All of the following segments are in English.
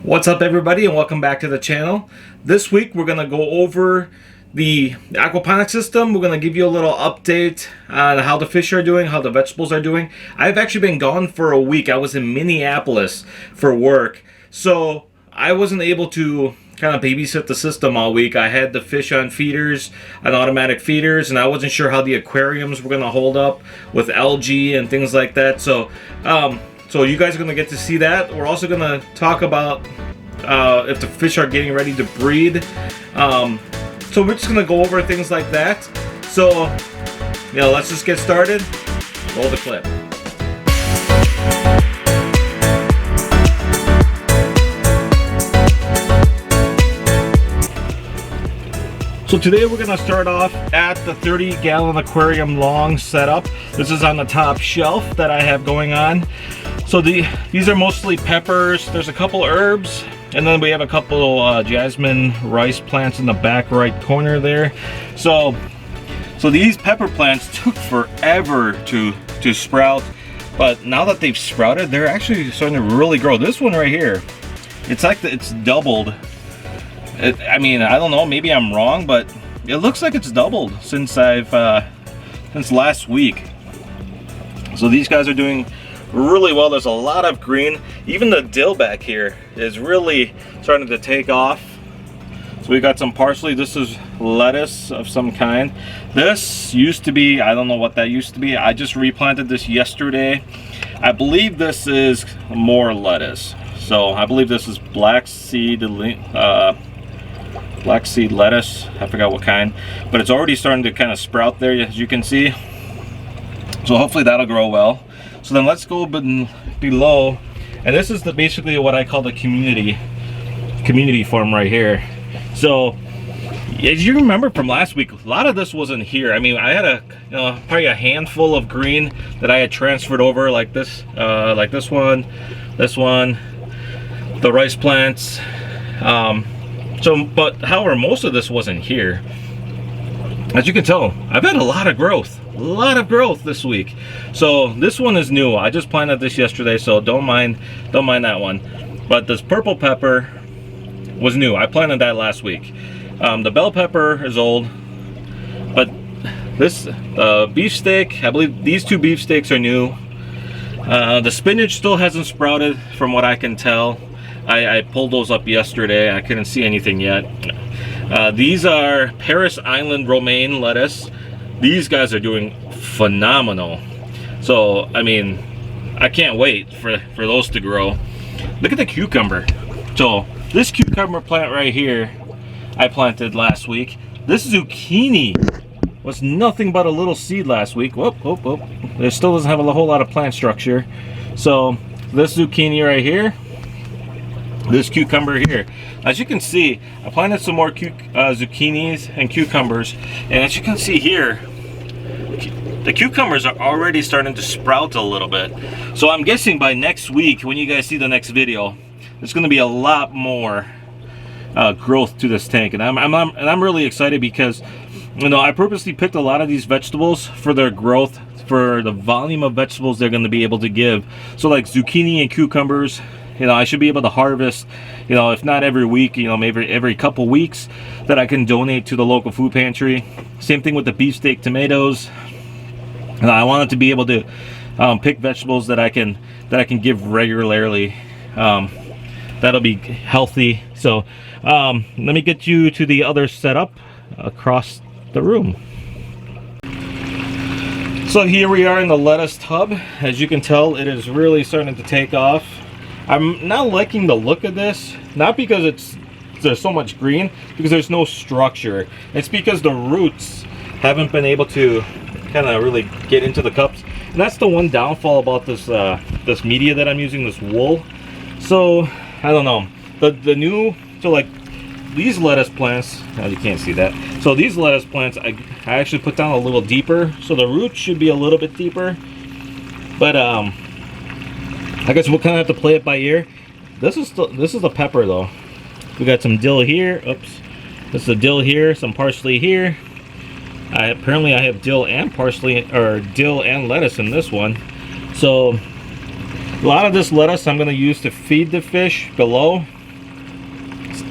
What's up, everybody, and welcome back to the channel. This week we're going to go over the aquaponics system. We're going to give you a little update on how the fish are doing, how the vegetables are doing. I've actually been gone for a week. I was in Minneapolis for work, so I wasn't able to kind of babysit the system all week. I had the fish on feeders, on automatic feeders, and I wasn't sure how the aquariums were going to hold up with algae and things like that. So you guys are going to get to see that. We're also going to talk about if the fish are getting ready to breed. So we're just going to go over things like that. So, let's just get started. Roll the clip. So today we're going to start off at the 30-gallon aquarium long setup. This is on the top shelf that I have going on. So these are mostly peppers. There's a couple herbs, and then we have a couple jasmine rice plants in the back right corner there. So these pepper plants took forever to sprout, but now that they've sprouted, they're actually starting to really grow. This one right here, it's like it's doubled. I mean, I don't know, maybe I'm wrong, but it looks like it's doubled since since last week. So these guys are doing really well. There's a lot of green. Even the dill back here is really starting to take off. So we got some parsley. This is lettuce of some kind. This used to be, I don't know what that used to be. I just replanted this yesterday. I believe this is more lettuce. So I believe this is black seed lettuce. I forgot what kind, but it's already starting to kind of sprout there, as you can see. So hopefully that'll grow well. So then let's go below, and this is basically what I call the community farm right here. So as you remember from last week, a lot of this wasn't here. I mean, I had probably a handful of green that I had transferred over, like this one, the rice plants. But however, most of this wasn't here. As you can tell, I've had a lot of growth this week. So this one is new. I just planted this yesterday, so don't mind that one. But this purple pepper was new. I planted that last week. The bell pepper is old, but this beefsteak, I believe these two beefsteaks are new. The spinach still hasn't sprouted from what I can tell. I pulled those up yesterday. I couldn't see anything yet. These are Paris Island romaine lettuce. These guys are doing phenomenal. So, I mean, I can't wait for those to grow. Look at the cucumber. So, this cucumber plant right here, I planted last week. This zucchini was nothing but a little seed last week. Whoop. It still doesn't have a whole lot of plant structure. So, this zucchini right here, this cucumber here. As you can see, I planted some more zucchinis and cucumbers, and as you can see here, the cucumbers are already starting to sprout a little bit. So I'm guessing by next week, when you guys see the next video, there's going to be a lot more growth to this tank, and I'm really excited because I purposely picked a lot of these vegetables for their growth, for the volume of vegetables they're going to be able to give. So like zucchini and cucumbers, I should be able to harvest, if not every week, maybe every couple weeks, that I can donate to the local food pantry. Same thing with the beefsteak tomatoes. And I wanted to be able to pick vegetables that I can give regularly. That'll be healthy. So let me get you to the other setup across the room. So here we are in the lettuce tub. As you can tell, it is really starting to take off. I'm not liking the look of this, not because there's so much green, because there's no structure. It's because the roots haven't been able to kind of really get into the cups. And that's the one downfall about this this media that I'm using, this wool. So I don't know, so like these lettuce plants, now you can't see that. So these lettuce plants, I actually put down a little deeper, so the roots should be a little bit deeper. But I guess we'll kind of have to play it by ear. This is the pepper though. We got some dill here. Oops. This is the dill here. Some parsley here. Apparently I have dill and parsley, or dill and lettuce in this one. So A lot of this lettuce I'm going to use to feed the fish below.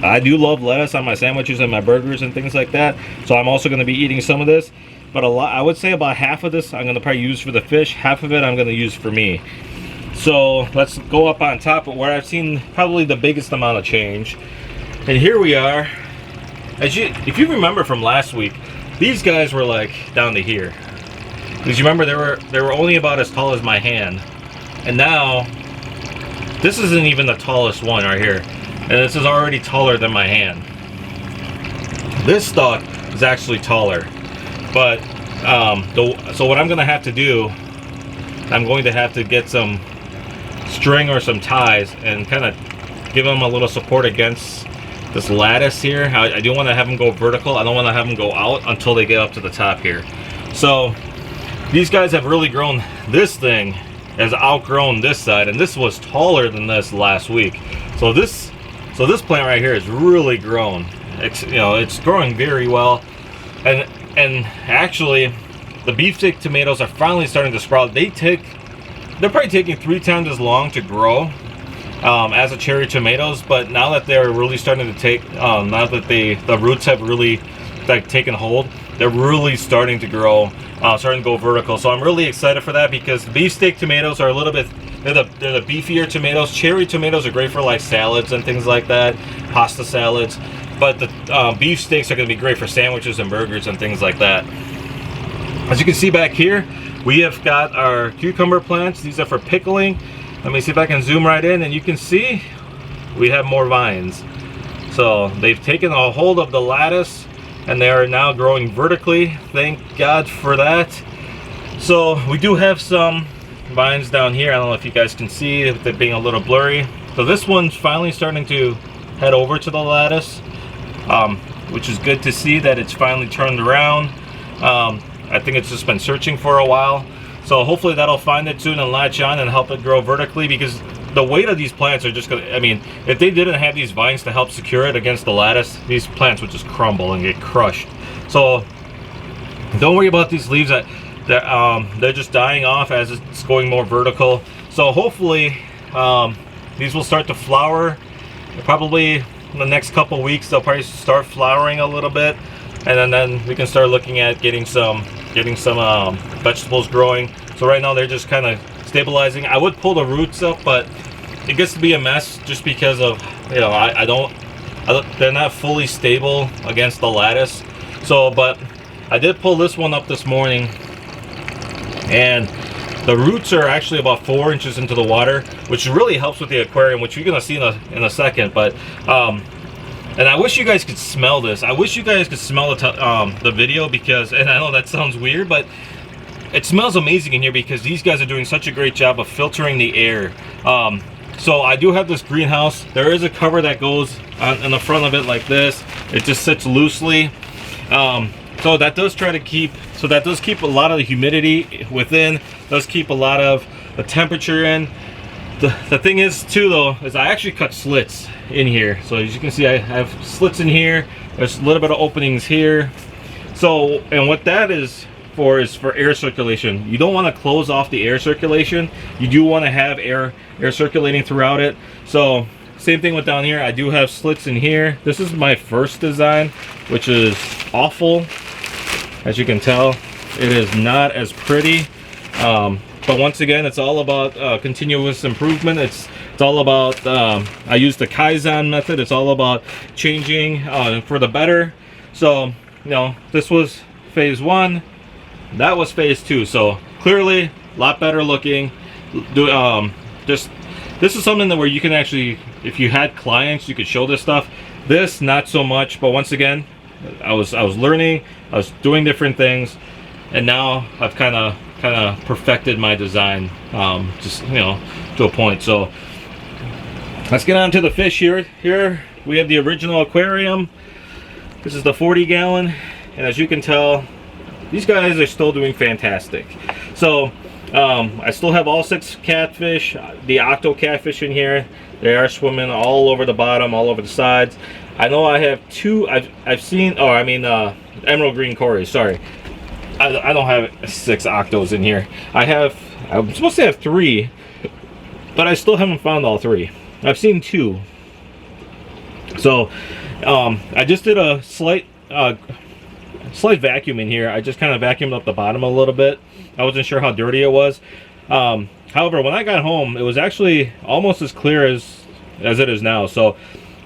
I do love lettuce on my sandwiches and my burgers and things like that, so I'm also going to be eating some of this. But I would say about half of this I'm going to probably use for the fish, half of it I'm going to use for me. So let's go up on top of where I've seen probably the biggest amount of change. And here we are. If you remember from last week, these guys were like down to here. Because you remember they were only about as tall as my hand. And now, this isn't even the tallest one right here. And this is already taller than my hand. This stalk is actually taller. But, so what I'm going to have to do, I'm going to have to get some string or some ties and kind of give them a little support against this lattice here. I do want to have them go vertical. I don't want to have them go out until they get up to the top here. So these guys have really grown. This thing has outgrown this side, and this was taller than this last week. So this plant right here has really grown. It's growing very well, and actually the beefsteak tomatoes are finally starting to sprout. They're probably taking 3 times as long to grow as a cherry tomatoes, but now that they're really starting to take, now that the roots have really taken hold, they're really starting to grow, starting to go vertical. So I'm really excited for that, because the beefsteak tomatoes are a little bit, they're the beefier tomatoes. Cherry tomatoes are great for like salads and things like that, pasta salads, but the beefsteaks are going to be great for sandwiches and burgers and things like that. As you can see back here, we have got our cucumber plants. These are for pickling. Let me see if I can zoom right in, and you can see we have more vines. So they've taken a hold of the lattice and they are now growing vertically. Thank God for that. So we do have some vines down here. I don't know if you guys can see if they're being a little blurry. So this one's finally starting to head over to the lattice, which is good to see that it's finally turned around. I think it's just been searching for a while. So hopefully that'll find it soon and latch on and help it grow vertically, because the weight of these plants are just gonna, I mean, if they didn't have these vines to help secure it against the lattice, these plants would just crumble and get crushed. So don't worry about these leaves. They're just dying off as it's going more vertical. So hopefully these will start to flower. Probably in the next couple weeks they'll probably start flowering a little bit, and then we can start looking at getting some vegetables growing. So right now they're just kind of stabilizing. I would pull the roots up, but it gets to be a mess just because of, they're not fully stable against the lattice. So, but I did pull this one up this morning, and the roots are actually about 4 inches into the water, which really helps with the aquarium, which you're gonna see in a second. But and I wish you guys could smell this. I wish you guys could smell the video, because, and I know that sounds weird, but it smells amazing in here because these guys are doing such a great job of filtering the air. So I do have this greenhouse. There is a cover that goes on the front of it like this. It just sits loosely. So that does keep a lot of the humidity within, does keep a lot of the temperature in. The thing is too though, is I actually cut slits in here. So as you can see, I have slits in here. There's a little bit of openings here. So, and what that is for air circulation. You don't want to close off the air circulation. You do want to have air circulating throughout it. So same thing with down here. I do have slits in here. This is my first design, which is awful. As you can tell, it is not as pretty. But once again, it's all about continuous improvement. It's all about, I use the Kaizen method. It's all about changing for the better. So, this was phase 1. That was phase 2. So clearly, a lot better looking. This is something that where you can actually, if you had clients, you could show this stuff. This, not so much. But once again, I was learning. I was doing different things, and now I've kind of perfected my design, just to a point. So let's get on to the fish here. Here we have the original aquarium. This is the 40-gallon, and as you can tell, these guys are still doing fantastic. So I still have all 6 catfish, the octo catfish in here. They are swimming all over the bottom, all over the sides. I know I have 2. I've seen, emerald green cories. Sorry, I don't have 6 octos in here. I'm supposed to have 3, but I still haven't found all 3. I've seen 2. So I just did a slight vacuum in here. I just kind of vacuumed up the bottom a little bit. I wasn't sure how dirty it was. However, when I got home, it was actually almost as clear as it is now. So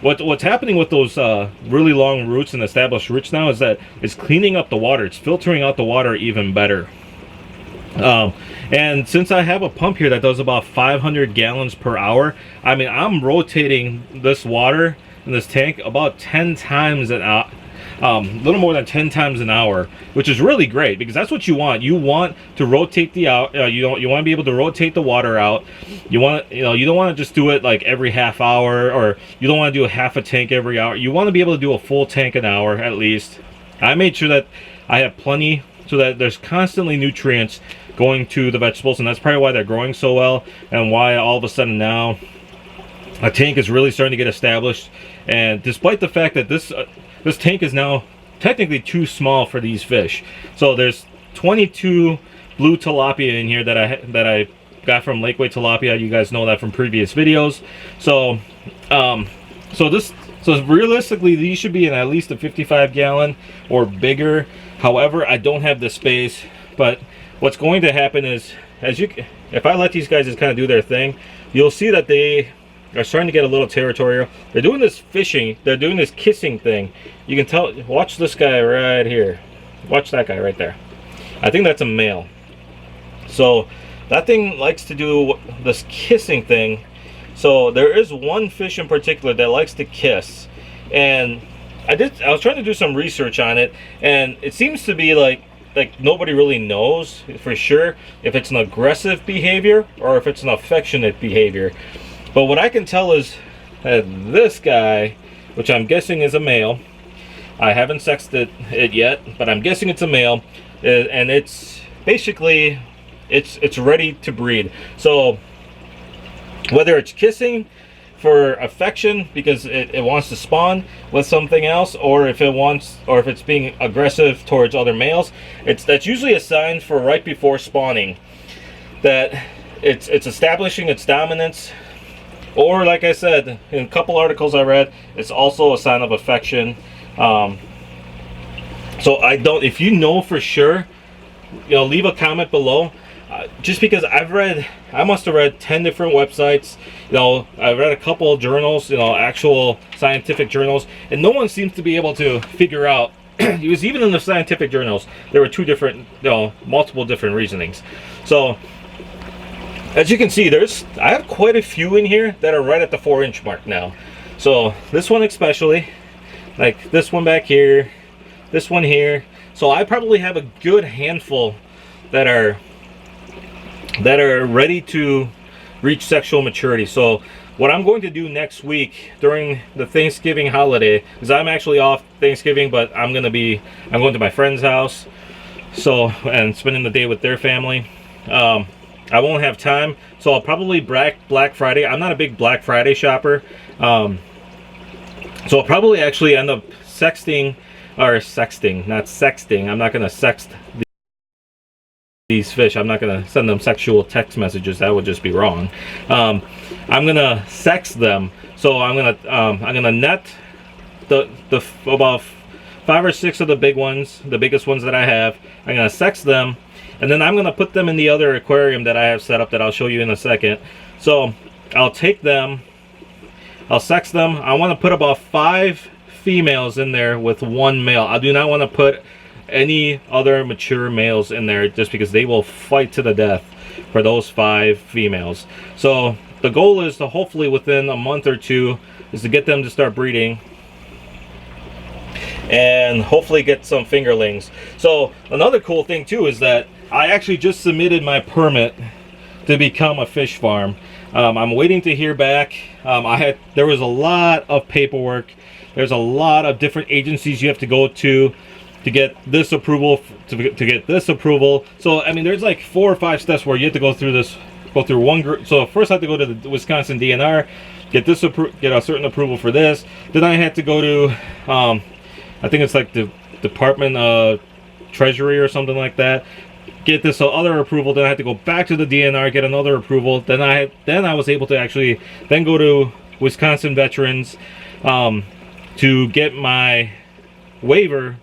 what's happening with those really long roots and established roots now is that it's cleaning up the water. It's filtering out the water even better. And since I have a pump here that does about 500 gallons per hour, I mean, I'm rotating this water in this tank about 10 times an hour, a little more than 10 times an hour, which is really great because that's what you want. You want to rotate the you want to be able to rotate the water out. You want to, you don't want to just do it like every half hour, or you don't want to do a half a tank every hour. You want to be able to do a full tank an hour at least. I made sure that I have plenty so that there's constantly nutrients going to the vegetables, and that's probably why they're growing so well, and why all of a sudden now a tank is really starting to get established. And despite the fact that this tank is now technically too small for these fish, so there's 22 blue tilapia in here that I got from Lakeway Tilapia. You guys know that from previous videos. So so realistically these should be in at least a 55 gallon or bigger. However, I don't have the space. But what's going to happen is, if I let these guys just kind of do their thing, you'll see that they are starting to get a little territorial. They're doing this fishing, they're doing this kissing thing. You can tell, watch this guy right here. Watch that guy right there. I think that's a male. So that thing likes to do this kissing thing. So there is one fish in particular that likes to kiss. And I was trying to do some research on it, and it seems to be like nobody really knows for sure if it's an aggressive behavior or if it's an affectionate behavior. But what I can tell is that this guy, which I'm guessing is a male, I haven't sexed it yet, but I'm guessing it's a male, and it's basically it's ready to breed. So whether it's kissing for affection because it wants to spawn with something else, or if it's being aggressive towards other males, that's usually a sign for right before spawning that it's establishing its dominance. Or like I said in a couple articles I read, it's also a sign of affection. So if you know for sure, leave a comment below. Just because I must have read 10 different websites. I read a couple of journals, actual scientific journals, and no one seems to be able to figure out. It was even in the scientific journals, there were multiple different reasonings. So as you can see, I have quite a few in here that are right at the 4-inch mark now. So this one especially, like this one back here, this one here. So I probably have a good handful that are ready to reach sexual maturity. So what I'm going to do next week during the Thanksgiving holiday is I'm actually off Thanksgiving, but I'm going to my friend's house, and spending the day with their family. I won't have time, so I'll probably Black Friday. I'm not a big Black Friday shopper, so I'll probably actually end up sexting, not sexting. I'm not going to sext these fish. I'm not going to send them sexual text messages. That would just be wrong. I'm going to sex them. So I'm going to net about 5 or 6 of the big ones, the biggest ones that I have. I'm going to sex them, and then I'm going to put them in the other aquarium that I have set up that I'll show you in a second. So I'll take them, I'll sex them. I want to put about 5 females in there with 1 male. I do not want to put any other mature males in there, just because they will fight to the death for those 5 females. So the goal is to hopefully within a month or 2 is to get them to start breeding and hopefully get some fingerlings. So another cool thing too is that I actually just submitted my permit to become a fish farm. I'm waiting to hear back. There was a lot of paperwork. There's a lot of different agencies you have to go to get this approval, to get this approval. So I mean, there's like 4 or 5 steps where you have to go through one group. So first I have to go to the Wisconsin DNR, get a certain approval for this. Then I had to go to I think it's like the Department of Treasury or something like that, get this other approval. Then I had to go back to the DNR, get another approval. Then I was able to actually then go to Wisconsin Veterans, to get my waiver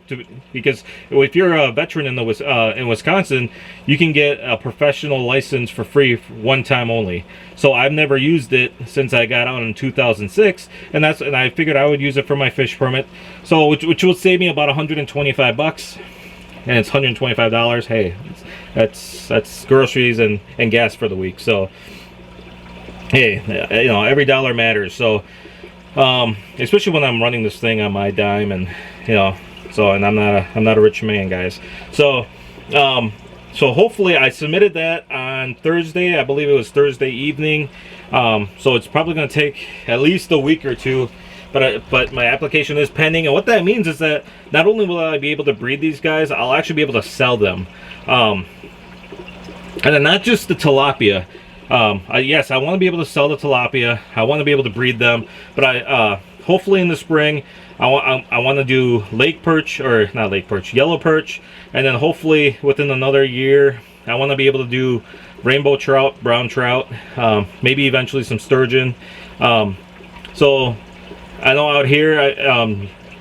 because if you're a veteran in Wisconsin, you can get a professional license for free one time only. So I've never used it since I got out in 2006, and I figured I would use it for my fish permit. So which will save me about 125 bucks, and it's $125. Hey, that's groceries and gas for the week. So hey, you know, every dollar matters. So especially when I'm running this thing on my dime, and you know, so, and I'm not a rich man, guys. So so hopefully I submitted that on Thursday. I believe it was Thursday evening. So it's probably going to take at least a week or two, but my application is pending. And what that means is that not only will I be able to breed these guys, I'll actually be able to sell them. And then not just the tilapia. Yes, I want to be able to sell the tilapia. I want to be able to breed them, but hopefully in the spring I want to do lake perch, or not lake perch, yellow perch, and then hopefully within another year I want to be able to do rainbow trout, brown trout, maybe eventually some sturgeon. So I know out here,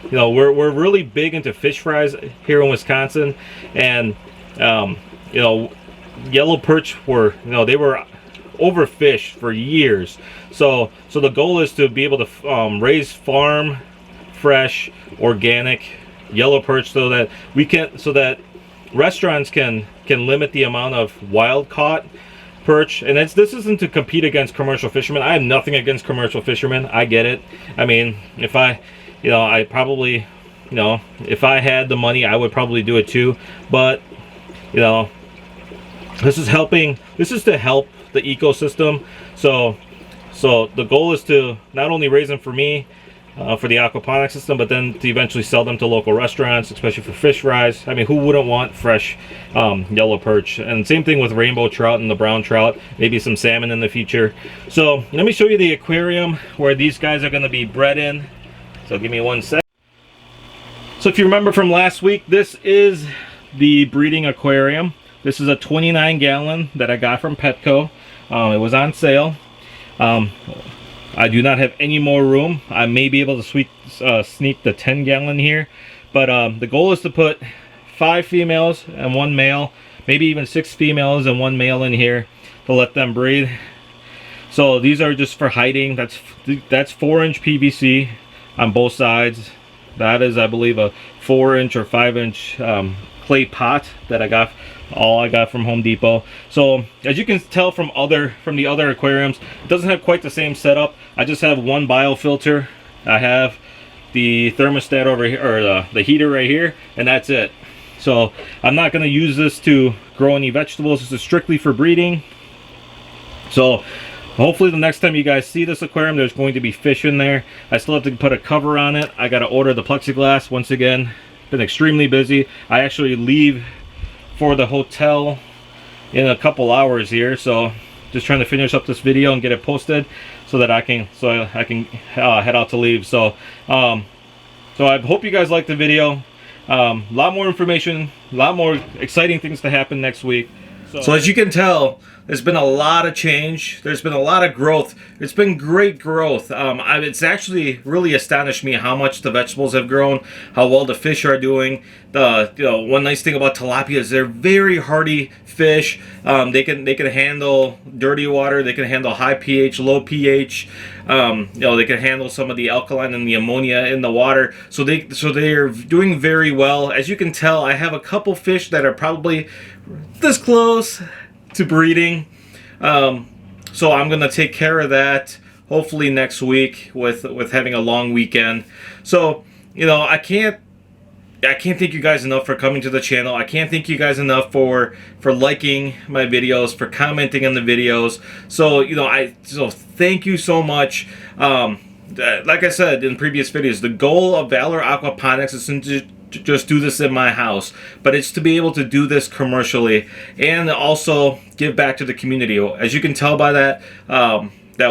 you know, we're really big into fish fries here in Wisconsin, and you know, yellow perch were, you know, they were overfished for years. So the goal is to be able to raise farm fresh organic yellow perch, so that restaurants can limit the amount of wild caught perch. And this isn't to compete against commercial fishermen. I have nothing against commercial fishermen. I get it. I mean, if I probably, you know, if I had the money, I would probably do it too. But you know, this is to help the ecosystem. So the goal is to not only raise them for me, for the aquaponics system, but then to eventually sell them to local restaurants, especially for fish fries. I mean, who wouldn't want fresh yellow perch? And same thing with rainbow trout and the brown trout, maybe some salmon in the future. So let me show you the aquarium where these guys are going to be bred in. So give me one sec. So if you remember from last week, this is the breeding aquarium. This is a 29 gallon that I got from Petco. It was on sale. I do not have any more room. I may be able to sneak the 10 gallon here, but the goal is to put 5 females and 1 male, maybe even 6 females and 1 male in here to let them breed. So these are just for hiding. That's 4-inch PVC on both sides. That is, I believe, a 4-inch or 5-inch clay pot that I got from Home Depot. So as you can tell from the other aquariums, it doesn't have quite the same setup. I just have one biofilter. I have the thermostat over here, or the heater right here, and that's it. So I'm not going to use this to grow any vegetables. This is strictly for breeding. So hopefully the next time you guys see this aquarium, there's going to be fish in there. I still have to put a cover on it. I got to order the plexiglass. Once again, been extremely busy. I actually leave for the hotel in a couple hours here, so just trying to finish up this video and get it posted so that I can head out to leave. So so I hope you guys liked the video. A lot more information, a lot more exciting things to happen next week. So as you can tell, there's been a lot of change. There's been a lot of growth. It's been great growth. It's actually really astonished me how much the vegetables have grown, how well the fish are doing. One nice thing about tilapia is they're very hardy fish. They can handle dirty water. They can handle high pH, low pH. They can handle some of the alkaline and the ammonia in the water. So they are doing very well. As you can tell, I have a couple fish that are probably this close to breeding. So I'm gonna take care of that hopefully next week with having a long weekend. So I can't thank you guys enough for coming to the channel. I can't thank you guys enough for liking my videos, for commenting on the videos. So thank you so much. Like I said in previous videos, the goal of Valor Aquaponics is to just do this in my house, but it's to be able to do this commercially and also give back to the community. As you can tell by that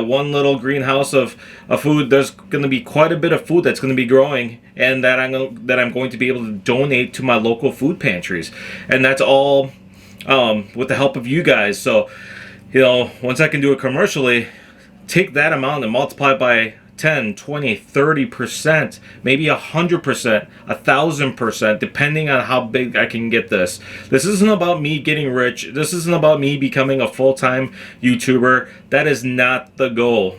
one little greenhouse of food, there's going to be quite a bit of food that's going to be growing, and that I'm going to be able to donate to my local food pantries, and that's all with the help of you guys. So once I can do it commercially, take that amount and multiply it by 10, 20, 30%, maybe 100%, 1,000%, depending on how big I can get this. This isn't about me getting rich. This isn't about me becoming a full-time YouTuber. That is not the goal.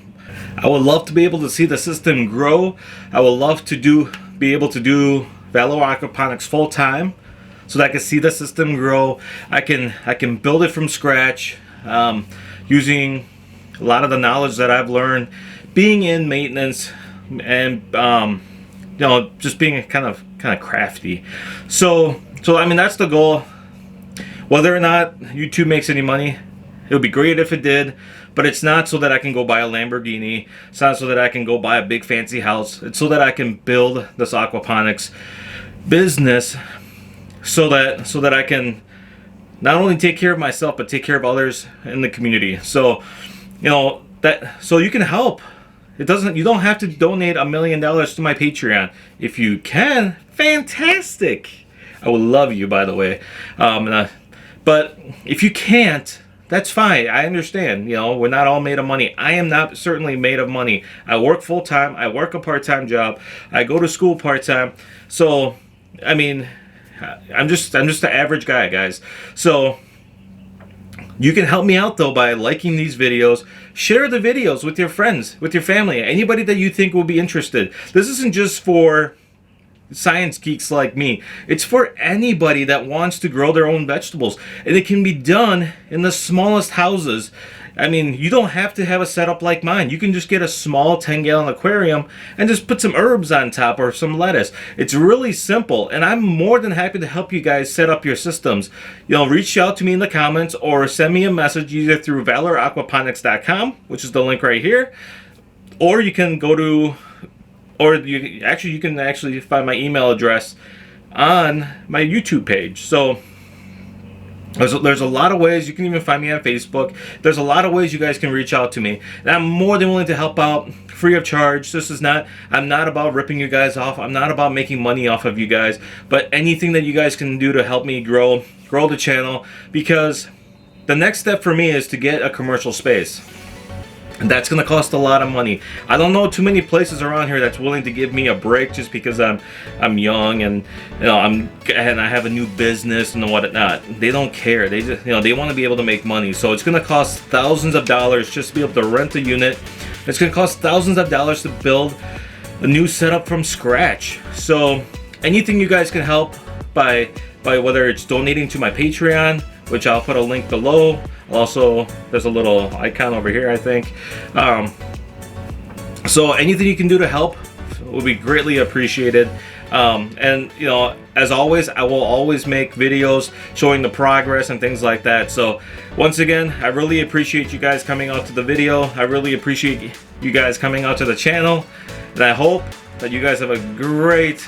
I would love to be able to see the system grow. I would love to be able to do Valor Aquaponics full-time, so that I can see the system grow. I can build it from scratch, using a lot of the knowledge that I've learned being in maintenance, and you know, just being kind of crafty. So I mean, that's the goal. Whether or not YouTube makes any money, it would be great if it did, but it's not so that I can go buy a Lamborghini. It's not so that I can go buy a big fancy house. It's so that I can build this aquaponics business, so that I can not only take care of myself, but take care of others in the community. So, you know, so you can help. You don't have to donate $1 million to my Patreon. If you can, fantastic. I would love you, by the way. But if you can't, that's fine. I understand. You know, we're not all made of money. I am not certainly made of money. I work full time. I work a part-time job. I go to school part-time. So, I mean, I'm just an average guy, guys. So you can help me out though by liking these videos. Share the videos with your friends, with your family, anybody that you think will be interested. This isn't just for science geeks like me. It's for anybody that wants to grow their own vegetables, and it can be done in the smallest houses. I mean, you don't have to have a setup like mine. You can just get a small 10-gallon aquarium and just put some herbs on top or some lettuce. It's really simple, and I'm more than happy to help you guys set up your systems. You know, reach out to me in the comments or send me a message either through valoraquaponics.com, which is the link right here, or you can go to, you can actually find my email address on my YouTube page. So there's a lot of ways. You can even find me on Facebook. There's a lot of ways you guys can reach out to me, and I'm more than willing to help out free of charge. I'm not about ripping you guys off. I'm not about making money off of you guys, but anything that you guys can do to help me grow the channel, because the next step for me is to get a commercial space. And that's going to cost a lot of money. I don't know too many places around here that's willing to give me a break just because I'm young and and I have a new business and whatnot. They don't care. They just they want to be able to make money. So it's going to cost thousands of dollars just to be able to rent a unit. It's going to cost thousands of dollars to build a new setup from scratch. So anything you guys can help by whether it's donating to my Patreon, which I'll put a link below. Also, there's a little icon over here, I think. So anything you can do to help will be greatly appreciated. And you know, as always, I will always make videos showing the progress and things like that. So once again, I really appreciate you guys coming out to the video. I really appreciate you guys coming out to the channel, and I hope that you guys have a great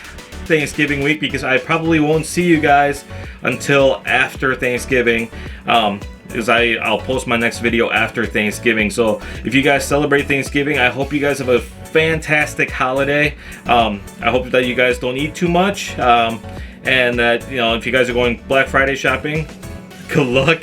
Thanksgiving week, because I probably won't see you guys until after Thanksgiving, because I'll post my next video after Thanksgiving. So if you guys celebrate Thanksgiving, I hope you guys have a fantastic holiday. I hope that you guys don't eat too much, and that if you guys are going Black Friday shopping, good luck.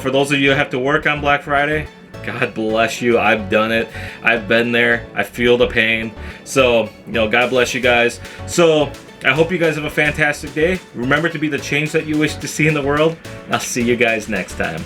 For those of you who have to work on Black Friday, God bless you. I've done it. I've been there. I feel the pain. So, God bless you guys. So, I hope you guys have a fantastic day. Remember to be the change that you wish to see in the world. I'll see you guys next time.